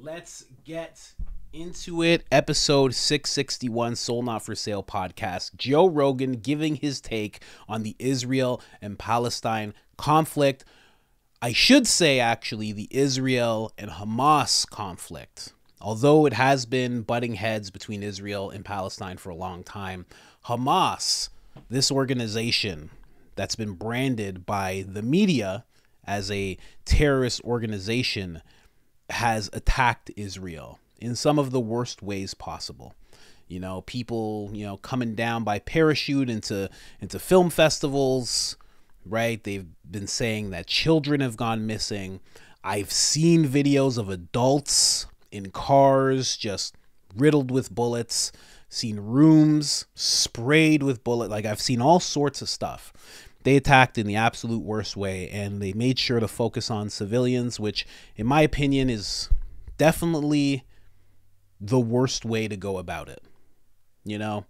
Let's get into it. Episode 661, Soul Not For Sale podcast. Joe Rogan giving his take on the Israel and Palestine conflict. I should say, actually, the Israel and Hamas conflict. Although it has been butting heads between Israel and Palestine for a long time, Hamas, this organization that's been branded by the media as a terrorist organization, has attacked Israel in some of the worst ways possible. You know, people, coming down by parachute into film festivals, right? They've been saying that children have gone missing. I've seen videos of adults in cars just riddled with bullets, seen rooms sprayed with bullets. Like, I've seen all sorts of stuff. They attacked in the absolute worst way, and they made sure to focus on civilians, which, in my opinion, is definitely the worst way to go about it. You know,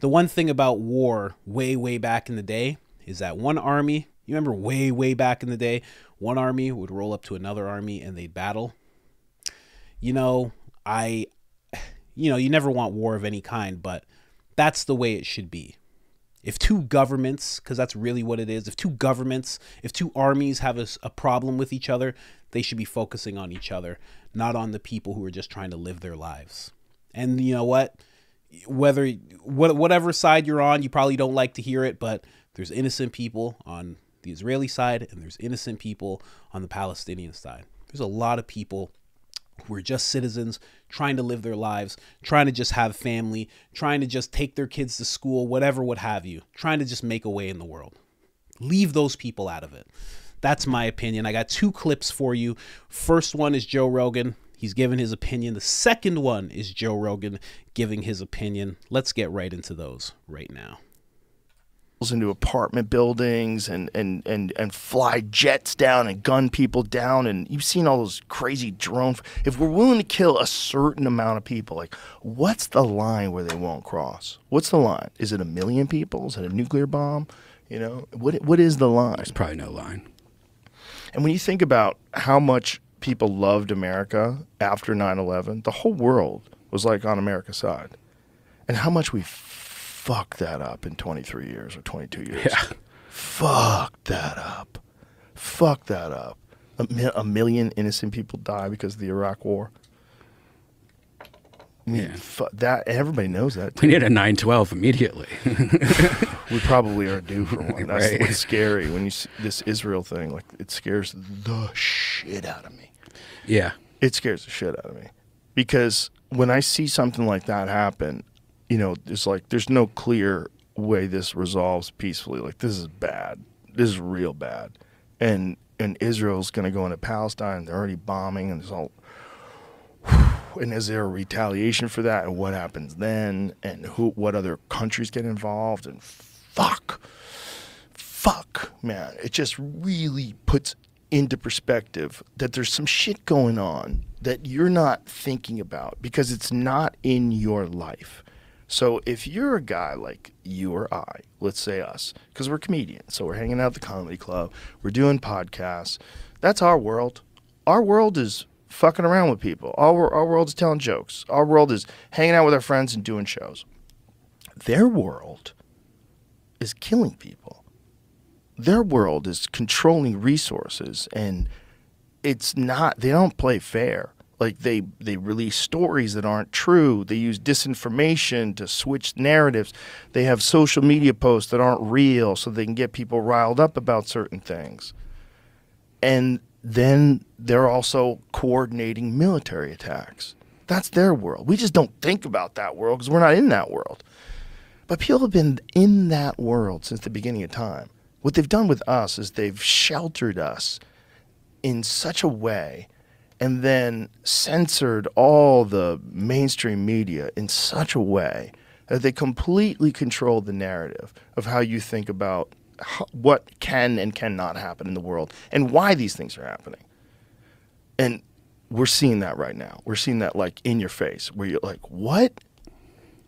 the one thing about war way back in the day is that one army, you remember way back in the day, one army would roll up to another army and they'd battle. You never want war of any kind, but that's the way it should be. If two governments, because that's really what it is, if two armies have a problem with each other, they should be focusing on each other, not on the people who are just trying to live their lives. And you know what? Whatever side you're on, you probably don't like to hear it, but there's innocent people on the Israeli side and there's innocent people on the Palestinian side. There's a lot of people who are just citizens trying to live their lives, trying to just have family, trying to just take their kids to school, whatever, what have you, trying to just make a way in the world. Leave those people out of it. That's my opinion. I got two clips for you. First one is Joe Rogan. He's giving his opinion. The second one is Joe Rogan giving his opinion. Let's get right into those right now. Into apartment buildings and fly jets down and gun people down, and you've seen all those crazy drones. If we're willing to kill a certain amount of people, like, what's the line where they won't cross? What's the line? Is it 1 million people? Is it a nuclear bomb? You know, what is the line? There's probably no line. And when you think about how much people loved America after 9/11, the whole world was like on America's side, and how much we fuck that up in 23 years or 22 years. Yeah. Fuck that up. Fuck that up. A million innocent people die because of the Iraq War. I mean, Yeah. That, everybody knows that. We need a 9/12 immediately. We probably are due for one. That's Right. what's scary when you see this Israel thing. Like, it scares the shit out of me. Yeah. It scares the shit out of me. Because when I see something like that happen, there's no clear way this resolves peacefully. Like, this is bad. This is real bad. And Israel's going to go into Palestine. They're already bombing, and there's all. And is there a retaliation for that? And what happens then? And what other countries get involved? And fuck, man. It just really puts into perspective that there's some shit going on that you're not thinking about because it's not in your life. So if you're a guy like you or I, let's say us, because we're comedians, so we're hanging out at the comedy club, we're doing podcasts, that's our world. Our world is fucking around with people. Our world is telling jokes. Our world is hanging out with our friends and doing shows. Their world is killing people. Their world is controlling resources, and they don't play fair. Like, they release stories that aren't true. They use disinformation to switch narratives. They have social media posts that aren't real so they can get people riled up about certain things. And then they're also coordinating military attacks. That's their world. We just don't think about that world because we're not in that world. But people have been in that world since the beginning of time. What they've done with us is they've sheltered us in such a way and then censored all the mainstream media in such a way that they completely control the narrative of how you think about what can and cannot happen in the world and why these things are happening. And we're seeing that right now. We're seeing that, like, in your face, where you're like, what?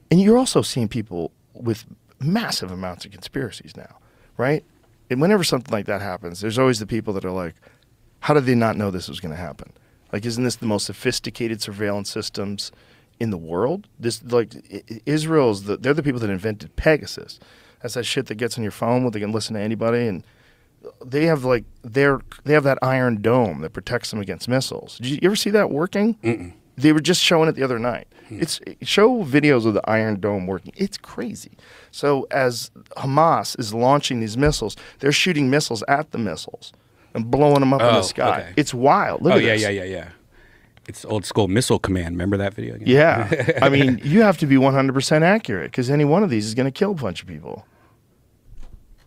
And you're also seeing people with massive amounts of conspiracies now, right? And whenever something like that happens, there's always the people that are like, how did they not know this was going to happen? Like, isn't this the most sophisticated surveillance systems in the world? This, like, Israel's they're the people that invented Pegasus. That's that shit that gets on your phone where they can listen to anybody, and they have like they have that Iron Dome that protects them against missiles. Did you ever see that working? Mm-mm. They were just showing it the other night. Show videos of the Iron Dome working. It's crazy. So as Hamas is launching these missiles, they're shooting missiles at the missiles and blowing them up in the sky. Okay. It's wild. Look at this. Yeah. It's old school missile command. Remember that video? Again? Yeah. I mean, you have to be 100% accurate because any one of these is going to kill a bunch of people.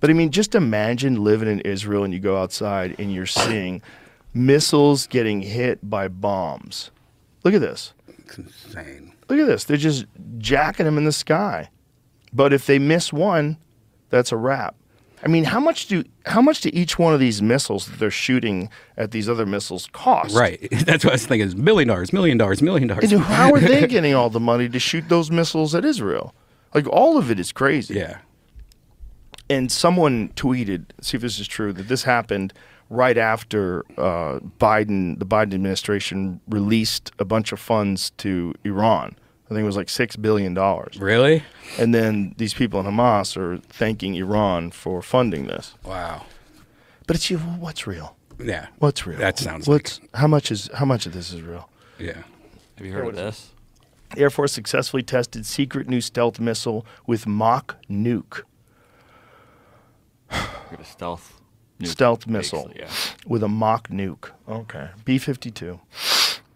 But I mean, just imagine living in Israel and you go outside and you're seeing missiles getting hit by bombs. Look at this. It's insane. Look at this. They're just jacking them in the sky. But if they miss one, that's a wrap. I mean, how much do each one of these missiles that they're shooting at these other missiles cost? Right. That's what I was thinking. Is $1 million. And how are they getting all the money to shoot those missiles at Israel? Like, all of it is crazy. Yeah. And someone tweeted, see if this is true, that this happened right after the Biden administration released a bunch of funds to Iran. I think it was like $6 billion. Really? And then these people in Hamas are thanking Iran for funding this. Wow. But it's what's real? Yeah. What's real? That sounds how much of this is real? Yeah. Have you heard of this? Air Force successfully tested secret new stealth missile with mock nuke. A stealth nuke, Stealth missile yeah. with a mock nuke. Okay. B-52.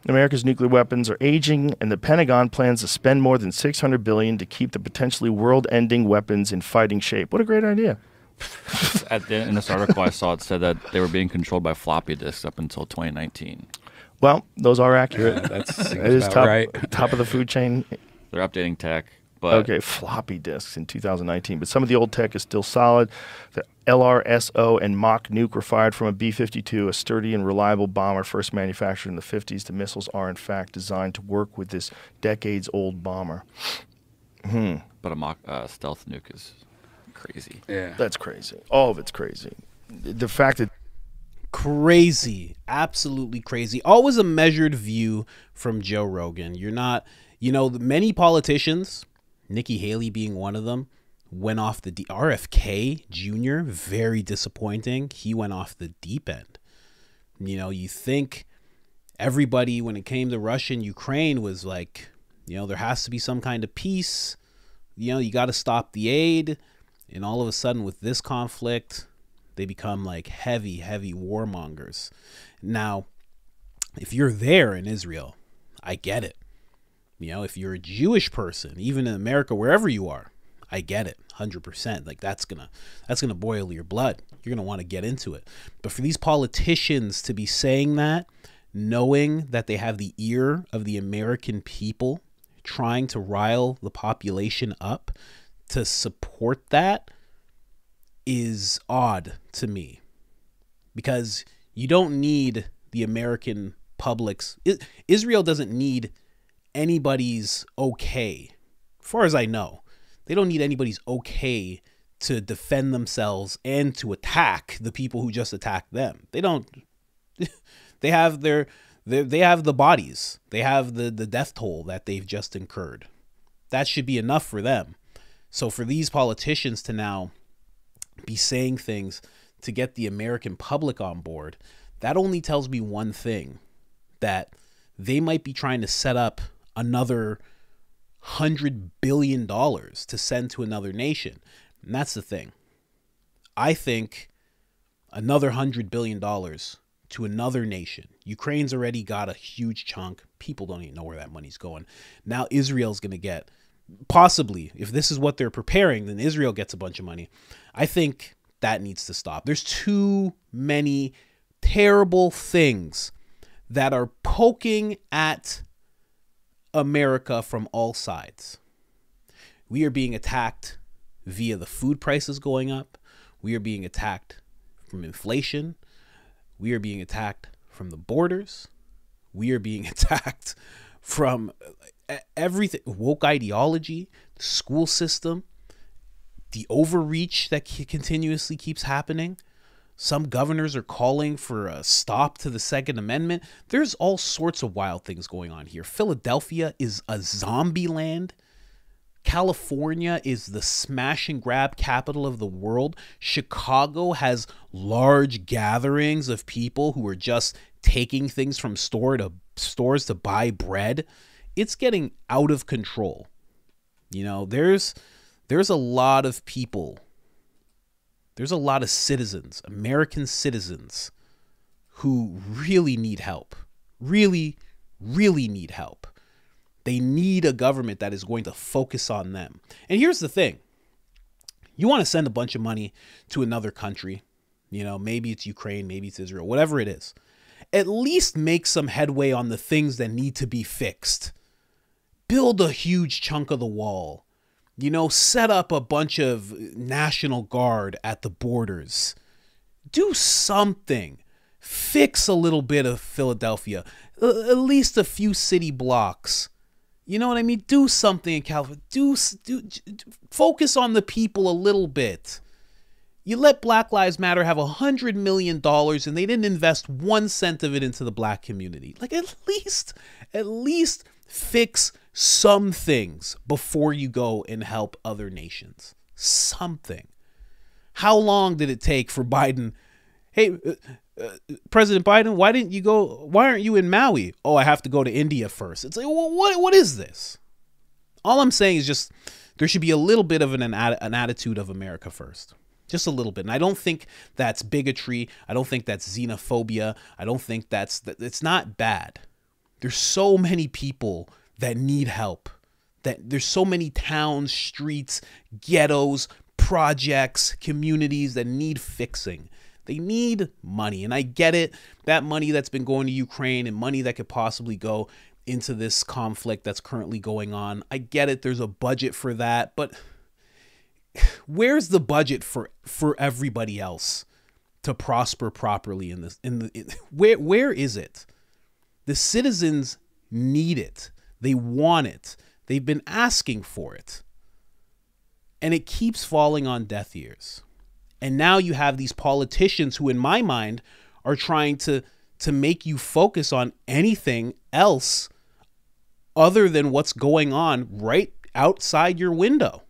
America's nuclear weapons are aging, and the Pentagon plans to spend more than $600 billion to keep the potentially world-ending weapons in fighting shape. What a great idea. In this article I saw, it said that they were being controlled by floppy disks up until 2019. Well, those are accurate. That is about right. top of the food chain. They're updating tech. But Okay, floppy disks in 2019. But some of the old tech is still solid. The LRSO and mock nuke were fired from a B-52, a sturdy and reliable bomber first manufactured in the 50s. The missiles are, in fact, designed to work with this decades-old bomber. But a mock stealth nuke is crazy. Yeah. That's crazy. All of it's crazy. The fact that Crazy. Absolutely crazy. Always a measured view from Joe Rogan. You're not, many politicians, Nikki Haley being one of them, went off the RFK Jr., very disappointing. He went off the deep end. You think everybody, when it came to Russia and Ukraine, was like, there has to be some kind of peace. You got to stop the aid. And all of a sudden with this conflict, they become like heavy warmongers. Now, if you're there in Israel, I get it. If you're a Jewish person, even in America, wherever you are, I get it, 100%. Like that's gonna boil your blood. You're gonna want to get into it. But for these politicians to be saying that, knowing that they have the ear of the American people, trying to rile the population up to support that, is odd to me. Because you don't need the American public's. Israel doesn't need anybody's okay. As far as I know, they don't need anybody's okay to defend themselves and to attack the people who just attacked them. They don't. They have they have the bodies. They have the death toll that they've just incurred. That should be enough for them. So for these politicians to now be saying things to get the American public on board, that only tells me one thing, that they might be trying to set up another $100 billion to send to another nation. And that's the thing. I think another $100 billion to another nation. Ukraine's already got a huge chunk. People don't even know where that money's going. Now Israel's going to get, possibly, if this is what they're preparing, then Israel gets a bunch of money. I think that needs to stop. There's too many terrible things that are poking at America from all sides. We are being attacked via the food prices going up. We are being attacked from inflation. We are being attacked from the borders. We are being attacked from everything, woke ideology, the school system, the overreach that continuously keeps happening. Some governors are calling for a stop to the Second Amendment. There's all sorts of wild things going on here. Philadelphia is a zombie land. California is the smash and grab capital of the world. Chicago has large gatherings of people who are just taking things from stores to buy bread. It's getting out of control. You know, there's a lot of people. There's a lot of citizens, American citizens, who really need help. Really, really need help. They need a government that is going to focus on them. And here's the thing. You want to send a bunch of money to another country. You know, maybe it's Ukraine, maybe it's Israel, whatever it is. At least make some headway on the things that need to be fixed. Build a huge chunk of the wall. You know, set up a bunch of National Guard at the borders. Do something. Fix a little bit of Philadelphia. At least a few city blocks. You know what I mean? Do something in California. Focus on the people a little bit. You let Black Lives Matter have $100 million and they didn't invest 1 cent of it into the black community. Like, at least fix some things before you go and help other nations. Something. How long did it take for Biden? Hey, President Biden, why aren't you in Maui? Oh, I have to go to India first. It's like, well, what is this? All I'm saying is just there should be a little bit of an attitude of America first. Just a little bit. And I don't think that's bigotry. I don't think that's xenophobia. I don't think it's not bad. There's so many people that need help. That there's so many towns, streets, ghettos, projects, communities that need fixing. They need money. And I get it. That money that's been going to Ukraine and money that could possibly go into this conflict that's currently going on. I get it. There's a budget for that. But where's the budget for everybody else to prosper properly in this? Where is it? The citizens need it. They want it. They've been asking for it. And it keeps falling on deaf ears. And now you have these politicians who, in my mind, are trying to make you focus on anything else other than what's going on right outside your window.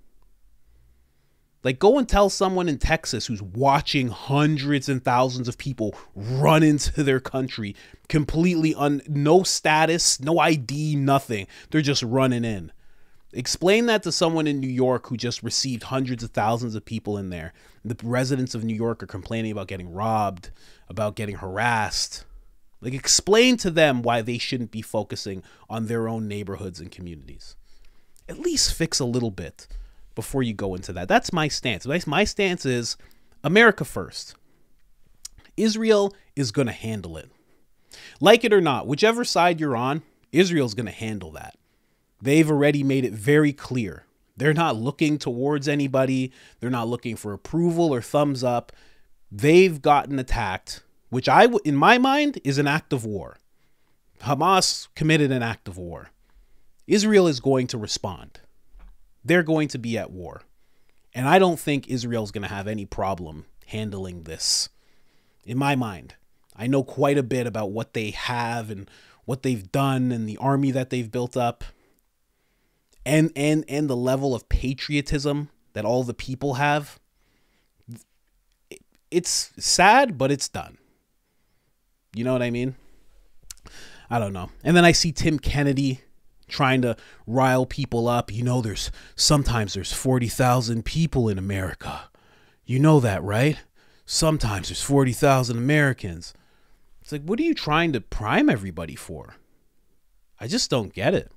Like, go and tell someone in Texas who's watching hundreds and thousands of people run into their country completely no status, no ID, nothing. They're just running in. Explain that to someone in New York who just received hundreds of thousands of people in there. The residents of New York are complaining about getting robbed, about getting harassed. Like, explain to them why they shouldn't be focusing on their own neighborhoods and communities. At least fix a little bit before you go into that. That's my stance. My stance is America first. Israel is going to handle it. Like it or not, whichever side you're on, Israel's going to handle that. They've already made it very clear. They're not looking towards anybody. They're not looking for approval or thumbs up. They've gotten attacked, which in my mind is an act of war. Hamas committed an act of war. Israel is going to respond. They're going to be at war. And I don't think Israel's going to have any problem handling this. In my mind, I know quite a bit about what they have and what they've done and the army that they've built up. And the level of patriotism that all the people have. It's sad, but it's done. You know what I mean? I don't know. And then I see Tim Kennedy trying to rile people up. You know, sometimes there's 40,000 people in America. You know that, right? Sometimes there's 40,000 Americans. It's like, what are you trying to prime everybody for? I just don't get it.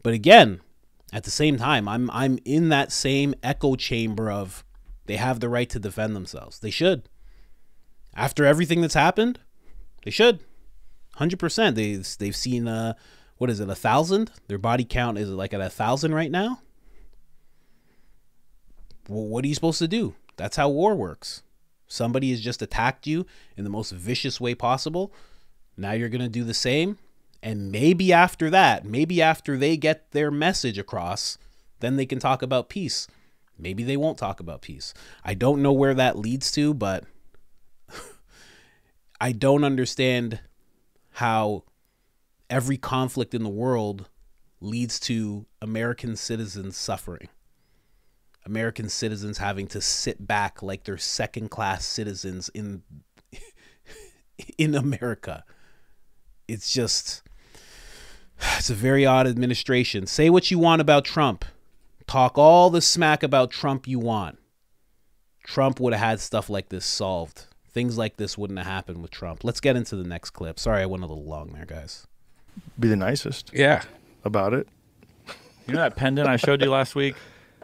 But again, at the same time, I'm in that same echo chamber of they have the right to defend themselves. They should. After everything that's happened, they should. 100%. They've seen, 1,000? Their body count is like at 1,000 right now? Well, what are you supposed to do? That's how war works. Somebody has just attacked you in the most vicious way possible. Now you're going to do the same. And maybe after that, maybe after they get their message across, then they can talk about peace. Maybe they won't talk about peace. I don't know where that leads to, but I don't understand how every conflict in the world leads to American citizens suffering. American citizens having to sit back like they're second-class citizens in America. It's a very odd administration. Say what you want about Trump. Talk all the smack about Trump you want. Trump would have had stuff like this solved. Things like this wouldn't have happened with Trump. Let's get into the next clip. Sorry, I went a little long there, guys. Be the nicest. Yeah. About it. You know that pendant I showed you last week?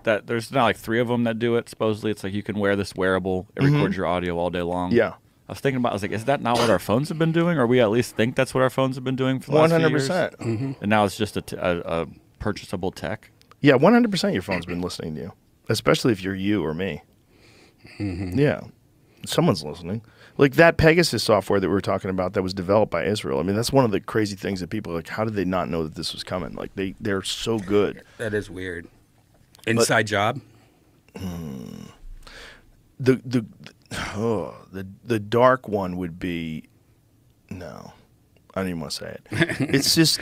That there's not like 3 of them that do it. Supposedly, it's like you can wear this wearable. It records your audio all day long. Yeah. I was thinking about. I was like, is that not what our phones have been doing, or we at least think that's what our phones have been doing for the last 100%. few years? And now it's just a purchasable tech. Yeah, 100% your phone's been listening to you, especially if you're you or me. Yeah, someone's listening. Like that Pegasus software that we were talking about that was developed by Israel. I mean, that's one of the crazy things that people are like, how did they not know that this was coming? Like they're so good. That is weird. Inside job? The dark one would be, no, I don't even want to say it. It's just,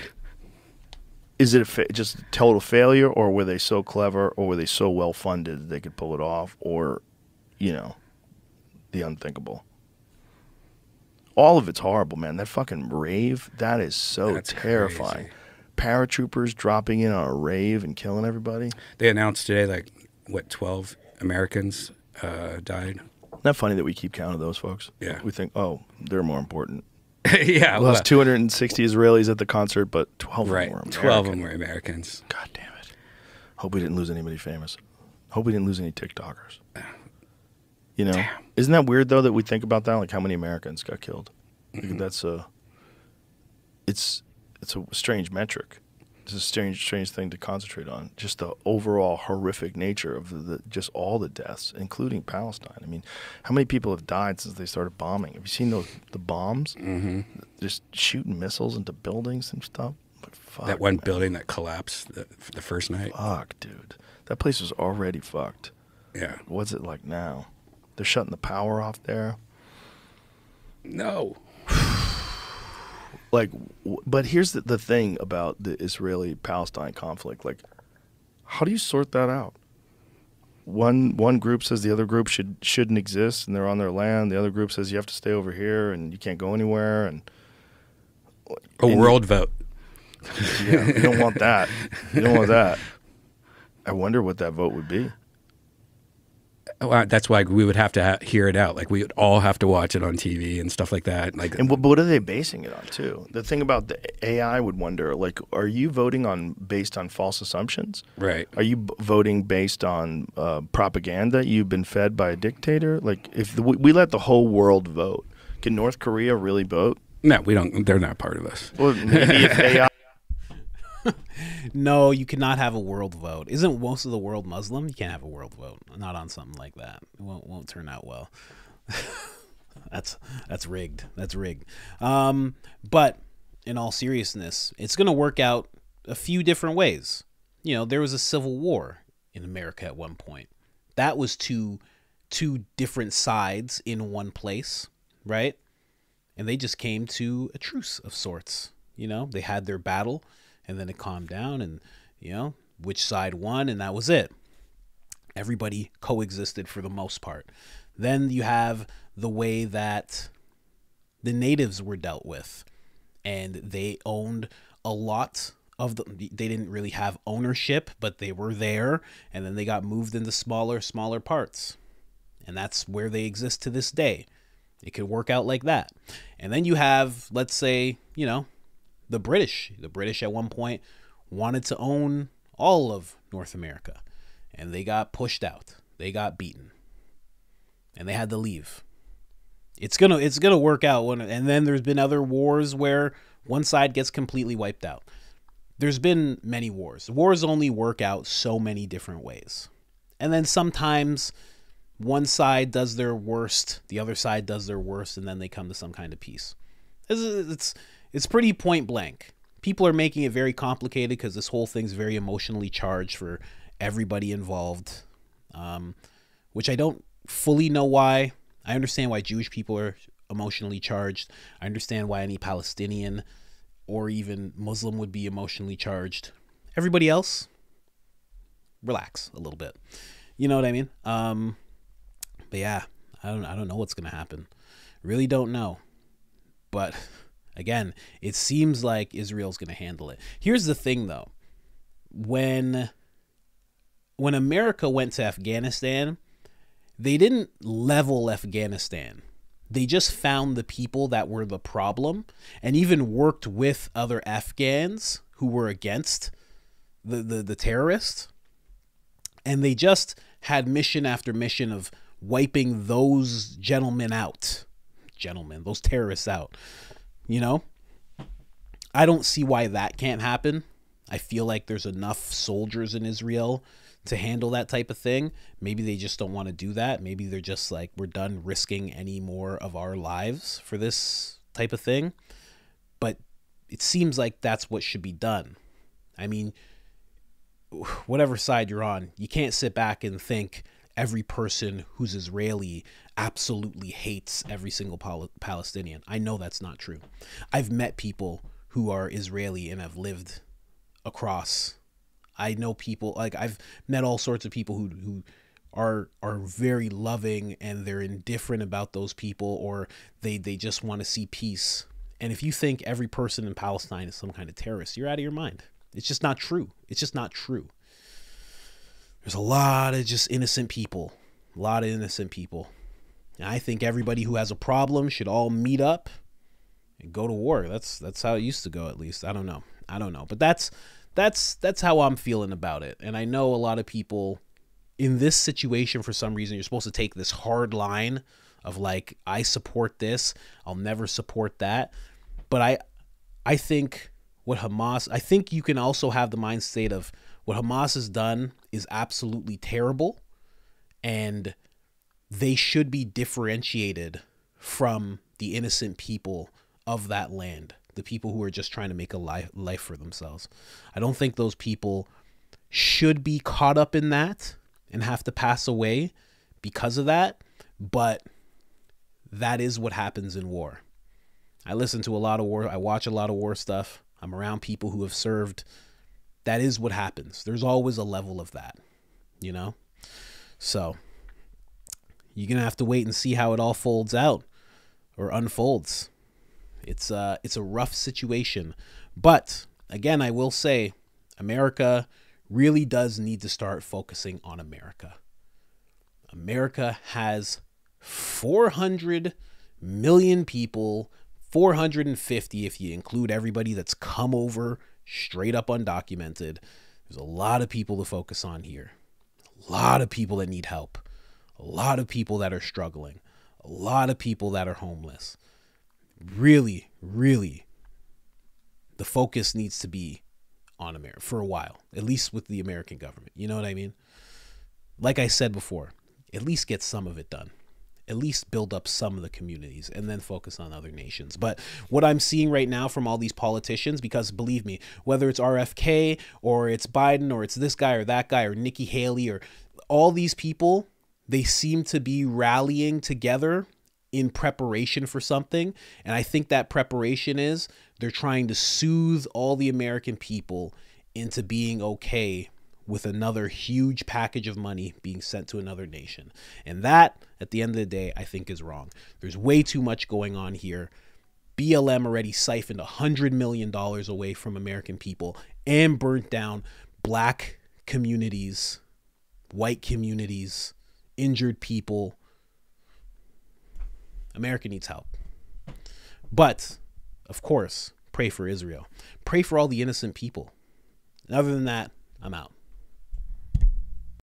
is it just a total failure, or were they so clever, or were they so well funded that they could pull it off, or, you know, the unthinkable? All of it's horrible, man. That fucking rave, that is so That's terrifying. crazy. Paratroopers dropping in on a rave and killing everybody. They announced today, like, what, 12 Americans died? Isn't that funny that we keep count of those folks? Yeah. We think, oh, they're more important. Yeah. We lost 260 Israelis at the concert, but 12 right. of them were American. 12 of them were Americans. God damn it. Hope we didn't lose anybody famous. Hope we didn't lose any TikTokers. You know? Damn. Isn't that weird, though, that we think about that? Like, how many Americans got killed? Like, that's a... It's a strange metric. It's a strange thing to concentrate on. Just the overall horrific nature of just all the deaths, including Palestine. I mean, how many people have died since they started bombing? Have you seen the bombs? Mm-hmm. Just shooting missiles into buildings and stuff. Like, fuck, That one man. building that collapsed the first night. Fuck, dude. That place was already fucked. Yeah. What's it like now? They're shutting the power off there. No. Like, but here's the thing about the Israeli-Palestine conflict. Like, how do you sort that out? One group says the other group shouldn't exist and they're on their land. The other group says you have to stay over here and you can't go anywhere. And World vote. Yeah, you don't want that. You don't want that. I wonder what that vote would be. Well, that's why we would have to hear it out. Like, we would all have to watch it on TV and stuff like that. Like, And what are they basing it on, too? The thing about the AI would wonder, like, are you voting based on false assumptions? right. Are you voting based on propaganda you've been fed by a dictator? Like, if we let the whole world vote, can North Korea really vote? No, we don't. They're not part of us. Well, maybe if AI... No, you cannot have a world vote. Isn't most of the world Muslim? You can't have a world vote. Not on something like that. It won't turn out well. That's rigged. That's rigged. But in all seriousness, it's going to work out a few different ways. You know, there was a civil war in America at one point. That was two different sides in one place, right? And they just came to a truce of sorts. You know, they had their battle. And then it calmed down and, you know, which side won, and that was it. Everybody coexisted for the most part. Then you have the way that the natives were dealt with. And they owned a lot of they didn't really have ownership, but they were there. And then they got moved into smaller parts. And that's where they exist to this day. It could work out like that. And then you have, let's say, you know, the British at one point wanted to own all of North America, and they got pushed out. They got beaten, and they had to leave. It's gonna work out. And then there's been other wars where one side gets completely wiped out. There's been many wars. Wars only work out so many different ways, and then sometimes one side does their worst, the other side does their worst, and then they come to some kind of peace. It's pretty point blank. People are making it very complicated because this whole thing's very emotionally charged for everybody involved, which I don't fully know why. I understand why Jewish people emotionally charged. I understand why any Palestinian or even Muslim would be emotionally charged. Everybody else, relax a little bit. You know what I mean? But yeah, I don't know what's gonna happen. Really don't know. But again, it seems like Israel's gonna handle it. Here's the thing, though. When America went to Afghanistan, they didn't level Afghanistan. They just found the people that were the problem and even worked with other Afghans who were against the terrorists. And they just had mission after mission of wiping those gentlemen out. Those terrorists out. You know? I don't see why that can't happen. I feel like there's enough soldiers in Israel to handle that type of thing. Maybe they just don't want to do that. Maybe they're just like, we're done risking any more of our lives for this type of thing. But it seems like that's what should be done. I mean, whatever side you're on, you can't sit back and think every person who's Israeli absolutely hates every single Palestinian. I know that's not true. I've met people who are Israeli and have lived across. I know people, like I've met all sorts of people who are very loving and they're indifferent about those people, or they just want to see peace. And if you think every person in Palestine is some kind of terrorist, you're out of your mind. It's just not true. It's just not true. There's a lot of just innocent people, And I think everybody who has a problem should all meet up and go to war. That's how it used to go, at least. I don't know. But that's how I'm feeling about it. And I know a lot of people in this situation, for some reason, you're supposed to take this hard line of like, I support this, I'll never support that. But I think I think you can also have the mind state of what Hamas has done is absolutely terrible, and they should be differentiated from the innocent people of that land, the people who are just trying to make a life for themselves. I don't think those people should be caught up in that and have to pass away because of that, but that is what happens in war. I listen to a lot of war. I watch a lot of war stuff. I'm around people who have served. That is what happens. There's always a level of that, you know? So you're going to have to wait and see how it all folds out or unfolds. It's a rough situation. But again, I will say America really does need to start focusing on America. America has 400 million people, 450 if you include everybody that's come over straight up undocumented. There's a lot of people to focus on here. A lot of people that need help. A lot of people that are struggling. A lot of people that are homeless. Really, really, the focus needs to be on America for a while, at least with the American government. You know what I mean? Like I said before, at least get some of it done. At least build up some of the communities and then focus on other nations. But what I'm seeing right now from all these politicians, because believe me, whether it's RFK or it's Biden or it's this guy or that guy or Nikki Haley or all these people, they seem to be rallying together in preparation for something. And I think that preparation is they're trying to soothe all the American people into being okay with another huge package of money being sent to another nation. And that, at the end of the day, I think is wrong. There's way too much going on here. BLM already siphoned $100 million away from American people and burnt down black communities, white communities, injured people. America needs help. But, of course, pray for Israel. Pray for all the innocent people. And other than that, I'm out.